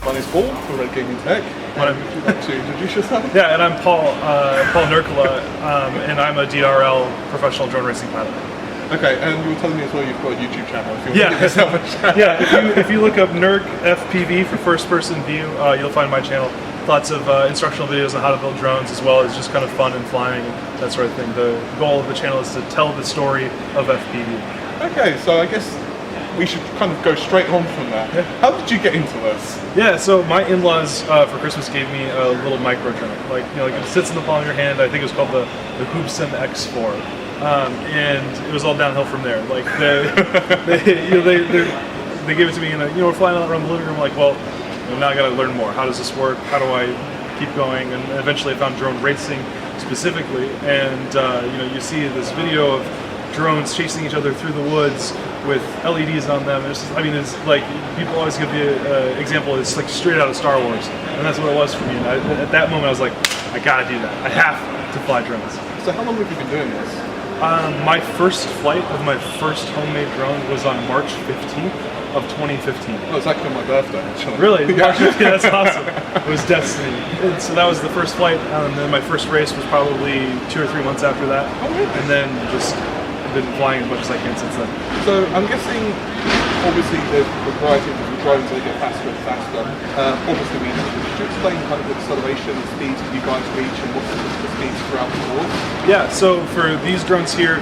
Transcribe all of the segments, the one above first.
My name's Paul from Red Gaming Tech. Would you like to introduce yourself? Yeah, and I'm Paul Nurkkala, and I'm a DRL professional drone racing pilot. Okay, and you were telling me as well you've got a YouTube channel. If you want to give yourself a shout. Yeah, if you look up Nurk FPV for first person view, you'll find my channel. Lots of instructional videos on how to build drones, as well as just kind of fun and flying and that sort of thing. The goal of the channel is to tell the story of FPV. Okay, so I guess we should kind of go straight on from that. Yeah. How did you get into this? Yeah, so my in-laws for Christmas gave me a little micro drone. Like, you know, like it sits in the palm of your hand. I think it was called the Hoobson X4. And it was all downhill from there. Like they gave it to me, and we're flying around the living room. Like, well, now I got to learn more. How does this work? How do I keep going? And eventually, I found drone racing specifically. And you see this video of drones chasing each other through the woods with LEDs on them. It's like people always give the example. It's like straight out of Star Wars, and that's what it was for me. And at that moment, I was like, I gotta do that. I have to fly drones. So how long have you been doing this? My first flight of my first homemade drone was on March 15th of 2015. Oh, it's actually on my birthday, actually. Really? March 15th, that's awesome. It was destiny. And so that was the first flight, and then my first race was probably 2 or 3 months after that. Oh, really? And then just been flying as much as I can since then. So I'm guessing, obviously, the variety of different drones, they get faster and faster. Obviously, could you explain kind of the acceleration and speeds that you guys reach and what's the speeds throughout the board? Yeah, so for these drones here,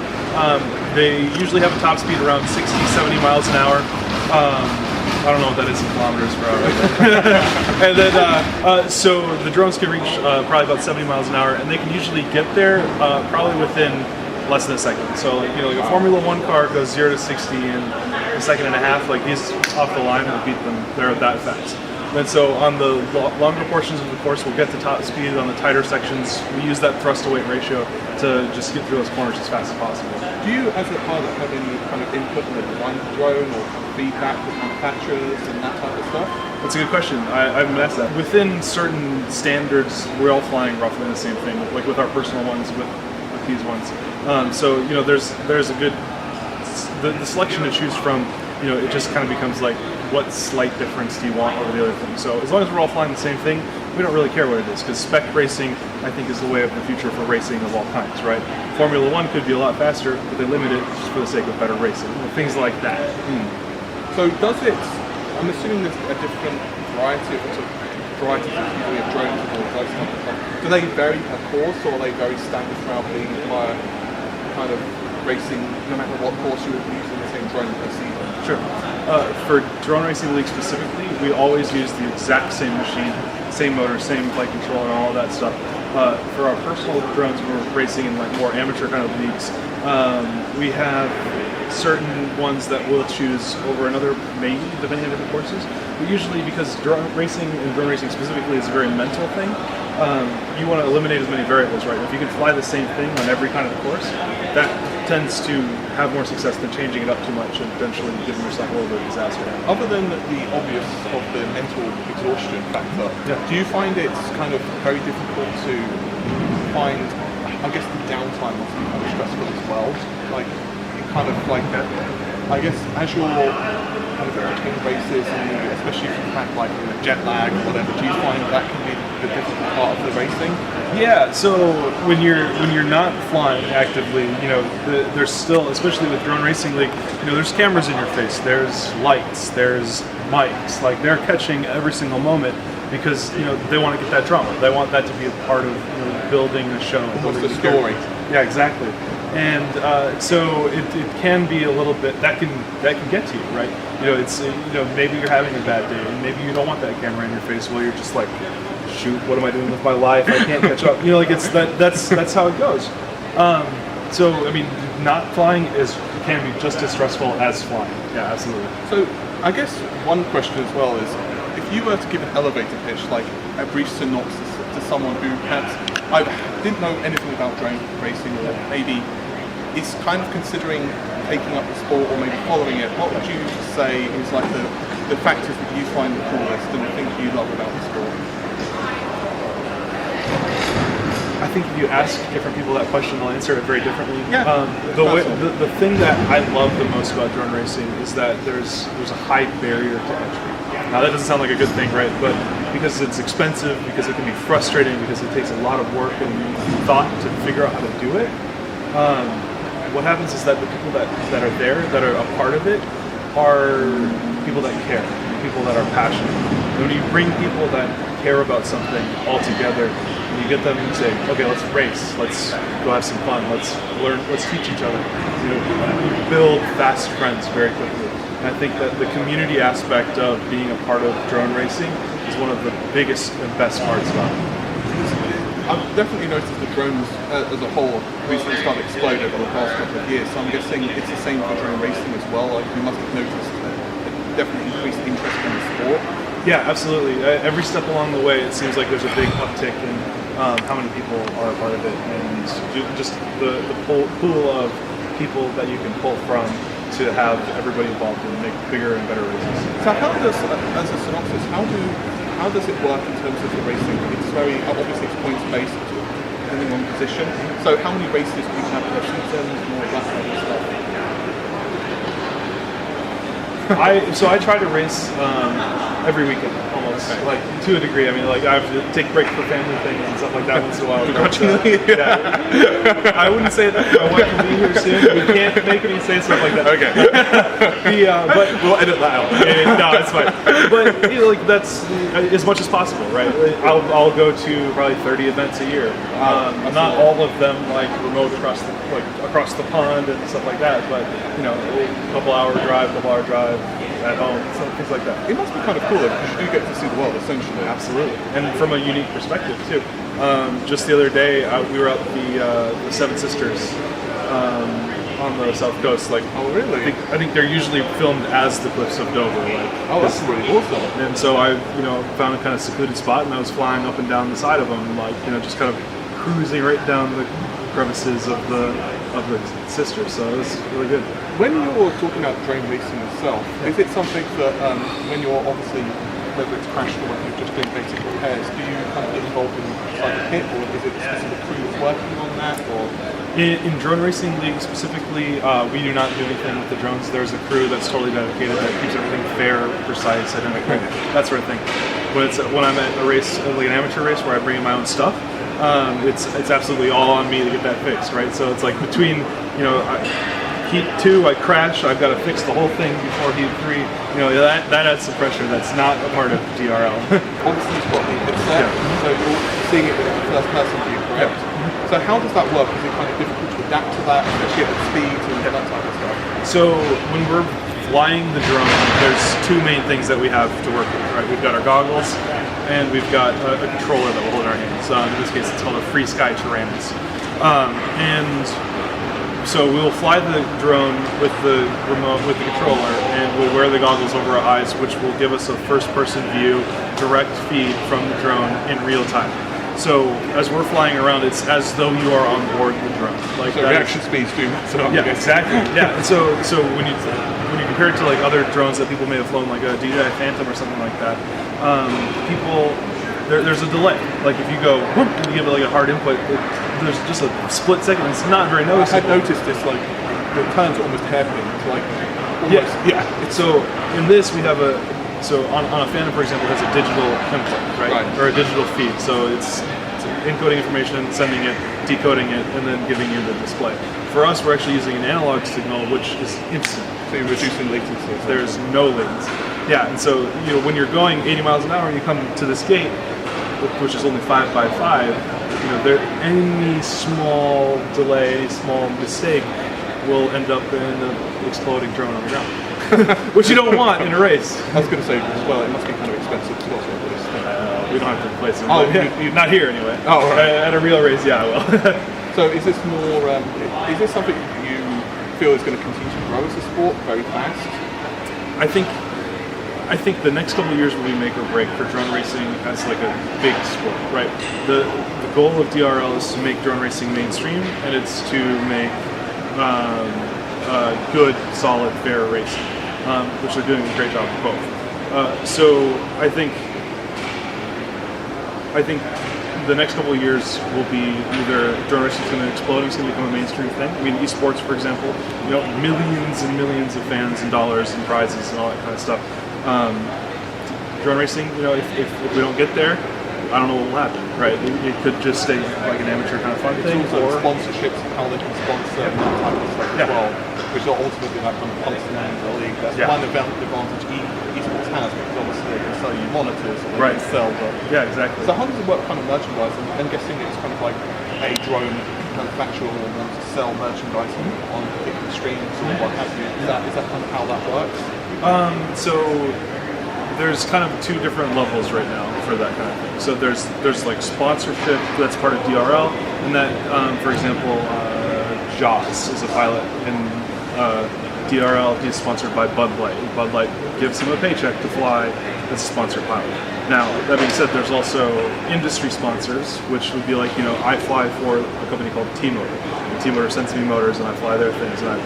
they usually have a top speed around 60, 70 miles an hour. I don't know what that is in kilometers per hour. And then, so the drones can reach probably about 70 miles an hour, and they can usually get there probably within less than a second. So like a Formula 1 car goes 0 to 60 in a second and a half. Like these off the line will beat them. They're that fast. And so on the longer portions of the course, we'll get to top speed. On the tighter sections, we use that thrust to weight ratio to just get through those corners as fast as possible. Do you, as a pilot, have any kind of input in the design of the drone or kind of feedback with manufacturers and that type of stuff? That's a good question. I haven't asked that. Within certain standards, we're all flying roughly the same thing, like with our personal ones, with these ones. So there's a good the selection to choose from. It just kind of becomes like, what slight difference do you want over the other thing? So as long as we're all flying the same thing, we don't really care what it is, because spec racing, I think, is the way of the future for racing of all kinds, right? Formula 1 could be a lot faster, but they limit it just for the sake of better racing, things like that. So does it, I'm assuming there's a different variety of drones and all those type of stuff. Do they vary per course, or are they very standard throughout the entire kind of racing, no matter what course you would be using the same drone per season? Sure. For Drone Racing League specifically, we always use the exact same machine, same motor, same flight controller, and all of that stuff. For our personal drones, we're racing in like more amateur kind of leagues. We have certain ones that we'll choose over another, maybe, depending on different courses. But usually, because drone racing and drone racing specifically is a very mental thing, you want to eliminate as many variables, right? If you can fly the same thing on every kind of course, that tends to have more success than changing it up too much and eventually giving yourself a little bit of disaster. Other than the obvious of the mental exhaustion factor, do you find it's kind of very difficult to find, I guess, the downtime must be kind of stressful as well? Like, you kind of like, I guess, as you're kind of between races, and especially if you've had like jet lag or whatever, do you find that can be the difficult part of the racing? Yeah, so when you're not flying actively, there's still, especially with Drone Racing League, there's cameras in your face, there's lights, there's mics, like they're catching every single moment because they want to get that drama. They want that to be a part of building the show. What's the story? Yeah, exactly. And so it can be a little bit that can get to you, right? It's maybe you're having a bad day, and maybe you don't want that camera in your face while you're just like, shoot, what am I doing with my life? I can't catch up. It's that's how it goes. So I mean, not flying can be just as stressful as flying. Yeah, absolutely. So I guess one question as well is, if you were to give an elevator pitch, like a brief synopsis to someone who perhaps didn't know anything about drone racing, or maybe is kind of considering taking up the sport or maybe following it, what would you say is like the factors that you find the coolest and the things you love about the sport? I think if you ask different people that question, they'll answer it very differently. Yeah. The thing that I love the most about drone racing is that there's a high barrier to entry. Now that doesn't sound like a good thing, right? But because it's expensive, because it can be frustrating, because it takes a lot of work and thought to figure out how to do it. What happens is that the people that are there, that are a part of it, are people that care, people that are passionate. And when you bring people that care about something all together, and you get them to say, okay, let's race, let's go have some fun, let's learn, let's teach each other. You build fast friends very quickly. And I think that the community aspect of being a part of drone racing is one of the biggest and best parts about it. I've definitely noticed the drones as a whole recently started exploding over the past couple of years, so I'm guessing it's the same for drone racing as well. Like, you must have noticed a definitely increased interest in the sport. Yeah, absolutely. Every step along the way, it seems like there's a big uptick in how many people are a part of it, and just the pool of people that you can pull from to have everybody involved and make bigger and better races. So how does, as a synopsis, how does it work in terms of the racing? It's very, obviously it's points based, depending on position. So how many races do you have per season and all that kind of stuff? I try to race every weekend, almost, like to a degree. I mean, like I have to take breaks for family things and stuff like that once in a while. Yeah. I wouldn't say that. My wife will be here soon. You can't make me say stuff like that. Okay. But we'll edit that out. No, it's fine. But like that's as much as possible, right? I'll go to probably 30 events a year. Not all of them like remote across the pond and stuff like that, but a couple hour drive at home, things like that. It must be kind of cool because you do get to see the world, essentially. Absolutely, and from a unique perspective too. Just the other day, we were up the Seven Sisters on the south coast. Like, oh really? I think they're usually filmed as the cliffs of Dover. Like, oh, that's really awesome. And so I, found a kind of secluded spot, and I was flying up and down the side of them, like, just kind of cruising right down the crevices of the sisters. So it was really good. When you're talking about drone racing itself, is it something that when you're obviously, whether it's crashed or whether you're just doing basic repairs, do you kind of get involved in like a kit, or is it a specific crew that's working on that? Or in Drone Racing League specifically, we do not do anything with the drones. There's a crew that's totally dedicated that keeps everything fair, precise, identical, that sort of thing. When I'm at a race, like an amateur race where I bring in my own stuff, it's absolutely all on me to get that fixed, right? So it's like between, heat 2, I crash, I've got to fix the whole thing before heat 3. That adds some pressure that's not a part of DRL. Obviously you've got the headset, so you're seeing it with the first person view, correct? So how does that work? Is it kind of difficult to adapt to that, especially at the speed and that type of stuff? So when we're flying the drone, there's two main things that we have to work with, right? We've got our goggles, and we've got a controller that we'll hold in our hands. In this case, it's called a Free Sky Tyrannus. And so we'll fly the drone with the remote, with the controller, and we'll wear the goggles over our eyes, which will give us a first-person view, direct feed from the drone in real time. So as we're flying around, it's as though you are on board the drone. Like, so reaction speeds do. Yeah, exactly. Yeah. And so when you compare it to like other drones that people may have flown, like a DJI Phantom or something like that, there's a delay. Like if you go whoop, and you give it like a hard input, there's just a split second. It's not very noticeable. I had noticed this, like the turns are almost hairpin. It's like almost, yeah. So in this we have a so on a Phantom, for example, has a digital input, right? Or a digital feed. So it's encoding information, sending it, decoding it, and then giving you the display. For us, we're actually using an analog signal, which is instant. So you're reducing latency. There's no latency. Yeah, and so when you're going 80 miles an hour and you come to this gate, which is only 5 by 5, any small delay, any small mistake will end up in an exploding drone on the ground, which you don't want in a race. I was going to say as well, it must be kind of expensive to also do this. We don't have to replace them. Oh, not here anyway. Oh, right. At a real race, yeah, I will. So is this more? Is this something you feel is going to continue to grow as a sport very fast? I think the next couple of years will be make or break for drone racing as like a big sport, right? The goal of DRL is to make drone racing mainstream, and it's to make good, solid, fair racing, which they're doing a great job of both. So I think the next couple of years will be either drone racing is going to explode and it's going to become a mainstream thing. I mean, esports, for example, millions and millions of fans and dollars and prizes and all that kind of stuff. Drone racing, if we don't get there, I don't know what will happen, right? It could just stay like an amateur kind of fun thing. Also sponsorships and how they can sponsor that type of stuff as well, which are ultimately that kind of constant league. That's one advantage esports has, because obviously they can sell you monitors or they can sell the... Yeah, exactly. So how does it work kind of merchandise? I'm guessing it's kind of like a drone manufacturer will want to sell merchandise on particular streams or what have you. Is that kind of how that works? So there's kind of two different levels right now for that kind of thing. So there's like sponsorship that's part of DRL, and that, for example, Joss is a pilot in DRL. He's sponsored by Bud Light. Bud Light gives him a paycheck to fly as a sponsored pilot. Now, that being said, there's also industry sponsors, which would be like, I fly for a company called T-Motor. T-Motor sends me motors and I fly their things, and I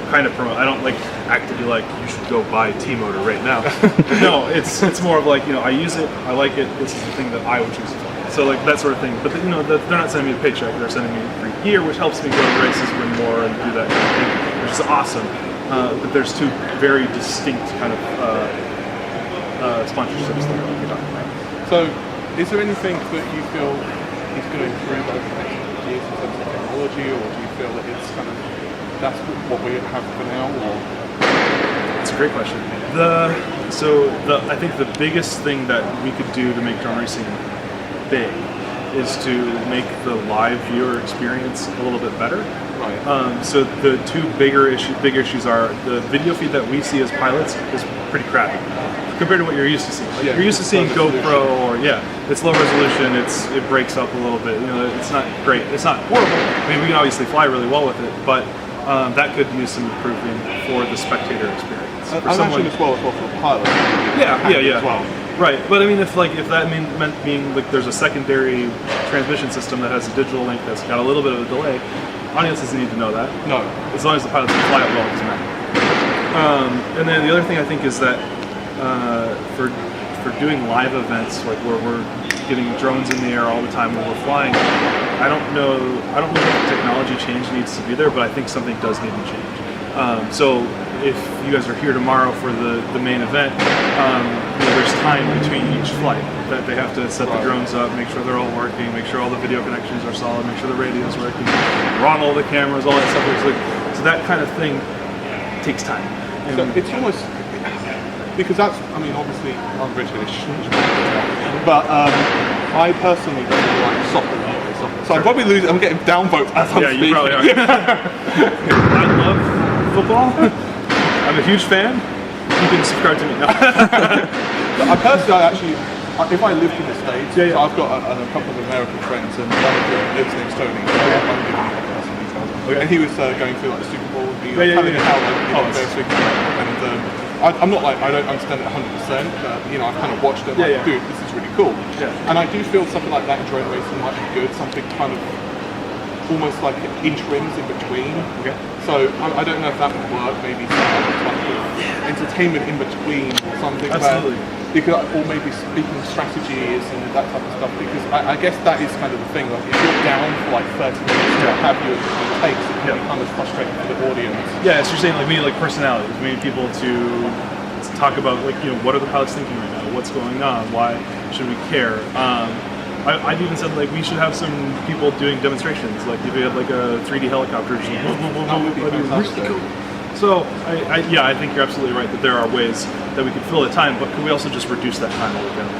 kind of promote. I don't actively you should go buy T-Motor right now. No, it's more of I use it, I like it, this is the thing that I would choose to fly. So that sort of thing. But they're not sending me a paycheck, they're sending me free gear, which helps me go to races, win more, and do that kind of thing, which is awesome. But there's two very distinct kind of sponsorships that we're talking about. So, is there anything that you feel is going to improve over the next couple of years in terms of technology, or do you feel that it's kind of that's what we have for now? Or it's a great question. I think the biggest thing that we could do to make drone racing big is to make the live viewer experience a little bit better. Right. So the two big issues are the video feed that we see as pilots is pretty crappy compared to what you're used to seeing. You're used to seeing GoPro or it's low resolution. It breaks up a little bit. It's not great. It's not horrible. I mean, we can obviously fly really well with it, but that could use some improving for the spectator experience. I imagine as well for the pilot. Yeah. As well. Right, but I mean, if that meant being there's a secondary transmission system that has a digital link that's got a little bit of a delay, audience doesn't need to know that. No. As long as the pilot can fly it well, it doesn't matter. And then the other thing I think is that for doing live events, where we're getting drones in the air all the time when we're flying, I don't know if the technology change needs to be there, but I think something does need to change. So if you guys are here tomorrow for the main event, there's time between each flight that they have to set the drones up, make sure they're all working, make sure all the video connections are solid, make sure the radio's working, run all the cameras, all that stuff. So that kind of thing takes time. So it's almost, because obviously I'm British, but I personally don't like soccer. So I'm probably losing. I'm getting downvotes as I'm speaking. You probably are. I love football. I'm a huge fan. You can subscribe to me now. If I lived in the States, so I've got a couple of American friends, and one of them lives in Tony. I'm giving you personal details. And he was going through the Super Bowl. He was telling me how I'm not I don't understand it 100%, but I've kind of watched it. Dude, this is really cool. And I do feel something like that in drone racing might be good. Something kind of almost like interims in between. Okay. So I don't know if that would work. Maybe some type of entertainment in between or something. Absolutely. Or maybe speaking strategies and that type of stuff. Because I guess that is kind of the thing. Like if you're down for 30 minutes to have you it takes, it can be kind of frustrating for the audience. Yeah, so you're saying we need personalities. We need people to talk about like what are the pilots thinking right now? What's going on? Why should we care? I've even said like we should have some people doing demonstrations. Like if we had like a 3D helicopter, just That would be fantastic. So I think you're absolutely right that there are ways that we could fill the time, but can we also just reduce that time altogether?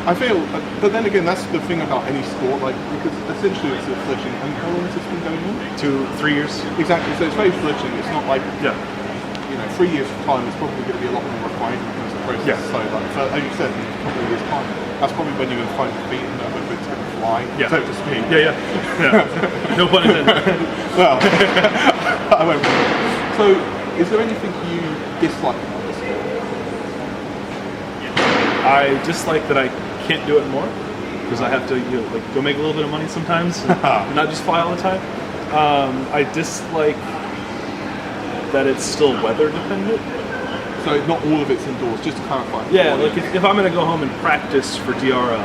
I feel, but then again, that's the thing about any sport, like, because essentially it's a fledgling. And how long has this been going on? 2-3 years. Exactly, so it's very fledgling. It's not like, Yeah. 3 years' time is probably going to be a lot more refined in terms of process. Yeah. So, like, so as you said, in a couple of years' time, that's probably when you're going to find your feet and know whether it's going to fly, so to speak. Yeah. No pun intended. Well, I won't. So, is there anything you dislike about this sport? I dislike that I can't do it more because I have to like go make a little bit of money sometimes and not just fly all the time. I dislike that it's still weather dependent. So not all of it's indoors, just to clarify. Yeah, like if I'm going to go home and practice for DRL,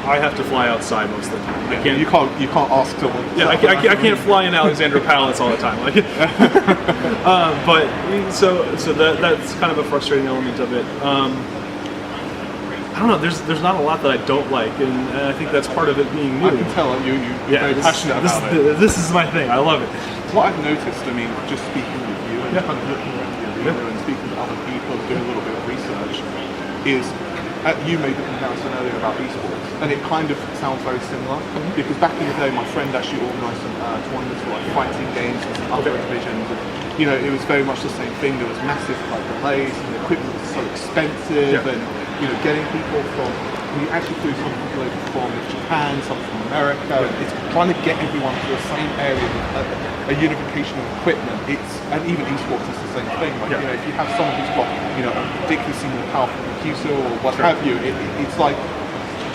I have to fly outside most of the time. I can't. You can't ask someone. Yeah, I can't fly in Alexandra Palace all the time. Like, but so that's kind of a frustrating element of it. I don't know. There's not a lot that I don't like, and I think that's part of it being new. I can tell you're very passionate about it. This is my thing. I love it. What I've noticed, I mean, just speaking with you and kind of looking at the arena and speaking to other people and doing a little bit of research, is you made the comparison earlier about esports, and it kind of sounds very similar. Because back in the day, my friend actually organised some tournaments for like fighting games and some other divisions. And, it was very much the same thing. There was massive delays, and the equipment was so expensive, and getting people from, we actually flew some people over from Japan, some from America, and it's trying to get everyone to the same area with a unification of equipment. And even esports is the same thing. Like, if you have someone who's got, a ridiculously more powerful computer or what have you, it's like,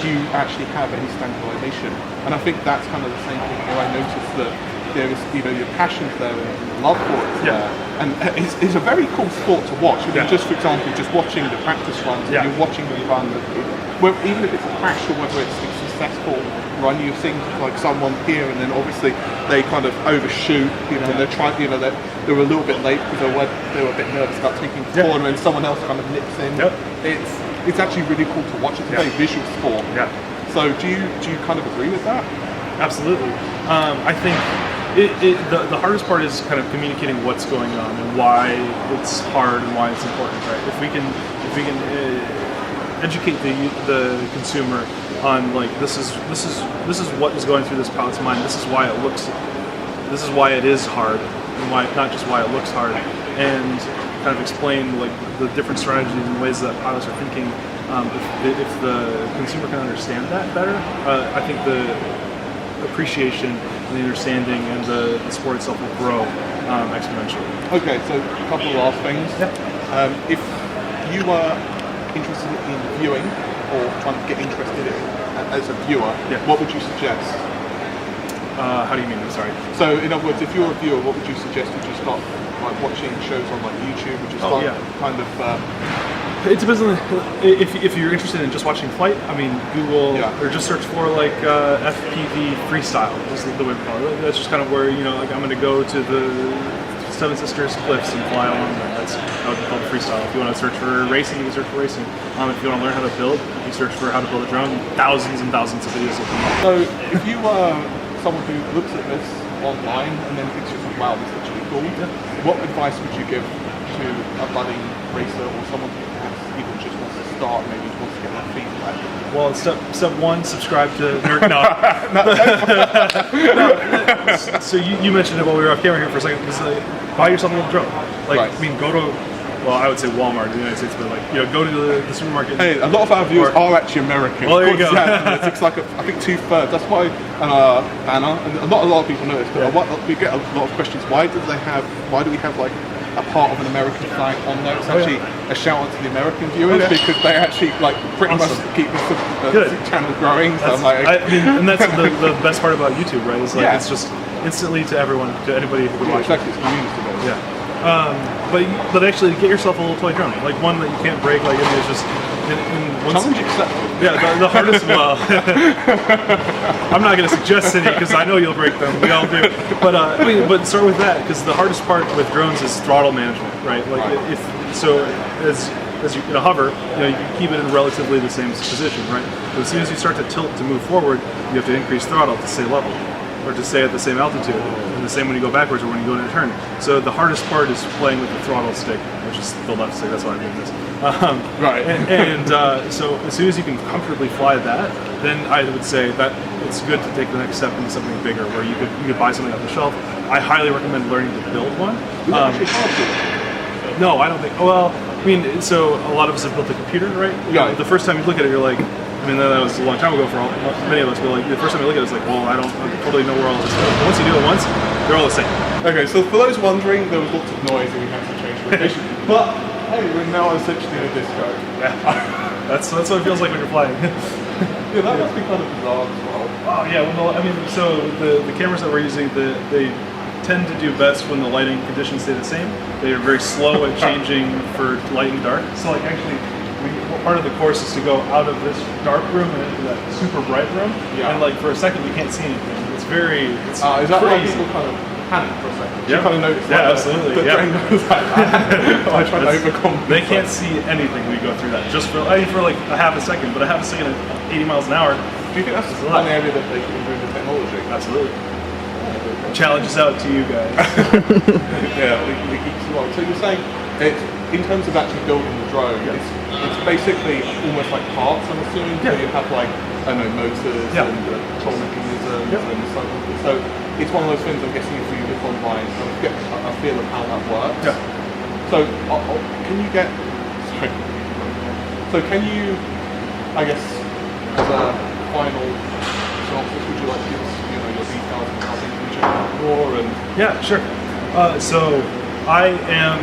do you actually have any standardization? And I think that's kind of the same thing here. I noticed that there is, your passion's there and your love for it's there. And it's a very cool sport to watch. I mean, just for example, just watching the practice runs, and you're watching them run, even if it's a crash or whether it's a successful run, you're seeing like someone here and then obviously they kind of overshoot, and they're trying, they were a little bit late because they were a bit nervous about taking the corner and someone else kind of nips in. It's actually really cool to watch. It's a very visual sport. So do you kind of agree with that? Absolutely. I think the hardest part is kind of communicating what's going on and why it's hard and why it's important, right? If we can educate the consumer on like this is what is going through this pilot's mind. This is why it is hard, and why not just why it looks hard, and kind of explain like the different strategies and ways that pilots are thinking. If the consumer can understand that better, I think the appreciation and the understanding and the sport itself will grow exponentially. Okay, so a couple of last things. If you were interested in viewing or trying to get interested in as a viewer, what would you suggest? How do you mean? I'm sorry. So in other words, if you're a viewer, what would you suggest? Would you start like watching shows on like YouTube? Would you start kind of... It depends on if you're interested in just watching flight. I mean, Google or just search for like FPV freestyle. Is the way we call it. That's just kind of where like I'm going to go to the Seven Sisters cliffs and fly along there. That's how it's called freestyle. If you want to search for racing, you can search for racing. If you want to learn how to build, you search for how to build a drone. Thousands and thousands of videos will come up. So if you were someone who looks at this online and then thinks to yourself, wow, this is actually cool, what advice would you give to a budding racer or someone who perhaps even just wants to start, maybe wants to get their feet wet? Well, step one, subscribe to Nurk. No. So you mentioned it while we were off camera here for a second. It's like, buy yourself a little drone. Like, I mean, go to, well, I would say Walmart in the United States, but like, go to the supermarket. Hey, a lot of our viewers are actually American. Well, there you go. It's like I think 2/3. That's why Anna, and not a lot of people know this, but we get a lot of questions. Why do we have like a part of an American flag on there? It's actually a shout out to the American viewers because they actually like pretty much keep the channel growing. So and that's the best part about YouTube, right? It's like it's just instantly to everyone, to anybody who can watch. Exactly, it's community based. But actually get yourself a little toy drone, like one that you can't break. Like, I mean, it's just Challenge accepted. Yeah, the hardest. Well, I'm not going to suggest any because I know you'll break them. We all do. But I mean, but start with that because the hardest part with drones is throttle management, right? Like if so, as you hover, you can keep it in relatively the same position, right? But as soon as you start to tilt to move forward, you have to increase throttle to stay level, or to stay at the same altitude, and the same when you go backwards or when you go into turn. So the hardest part is playing with the throttle stick, which is the left stick. That's why I'm doing this. Right. So as soon as you can comfortably fly that, then I would say that it's good to take the next step into something bigger, where you could buy something off the shelf. I highly recommend learning to build one. No, I don't think. Well, I mean, so a lot of us have built a computer, right? Yeah. The first time you look at it, you're like, I mean, that was a long time ago for many of us, but like the first time you look at it, it's like, well, I don't totally know where all this goes. But once you do it once, they're all the same. Okay, so for those wondering, there was lots of noise and we had to change location. But hey, we're now essentially in a disco. Yeah. That's what it feels like when you're flying. Yeah, that must be kind of bizarre as well. Oh yeah, well, I mean, so the cameras that we're using, they tend to do best when the lighting conditions stay the same. They are very slow at changing for light and dark. So like actually, part of the course is to go out of this dark room and into that super bright room. Yeah. And like for a second, we can't see anything. It's is that why crazy. people kind of panic for a second? Yeah. You kind of notice Yeah, like, absolutely. the train goes like that. I try to overcome. They can't see anything when we go through that. Just for like a half a second, but a half a second at 80 miles an hour. Do you think that's one area that they can improve the technology? Absolutely. Challenges out to you guys. Yeah, the geeks as well. So you're saying in terms of actually building the drone, it's basically almost like parts, I'm assuming. So you have like, I don't know, motors and control mechanisms and so on. So it's one of those things, I'm guessing, if you look online, kind of get a feel of how that works. Yeah. So can you get, sorry. So can you, I guess, as a final synopsis, would you like to give us, your details and how things can check out more? And Yeah, sure. So I am.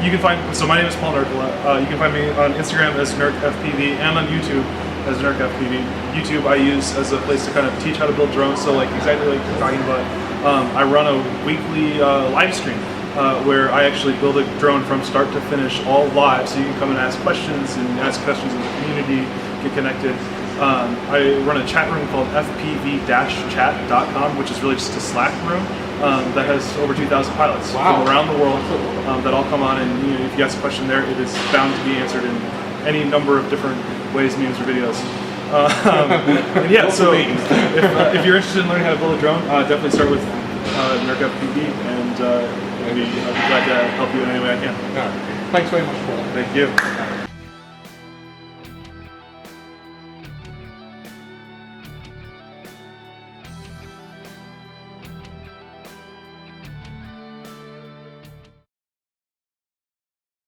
You can find. So my name is Paul Nurkkala. You can find me on Instagram as NurkFPV and on YouTube as NurkFPV. YouTube I use as a place to kind of teach how to build drones. So like exactly like you're talking about, I run a weekly live stream where I actually build a drone from start to finish, all live. So you can come and ask questions in the community, get connected. I run a chat room called fpv-chat.com, which is really just a Slack room that has over 2,000 pilots from around the world that all come on, and if you ask a question there, it is bound to be answered in any number of different ways, memes, or videos. And yeah, so if you're interested in learning how to build a drone, definitely start with NurkFPV, and I'd be glad to help you in any way I can. thanks very much, Paul. Thank you.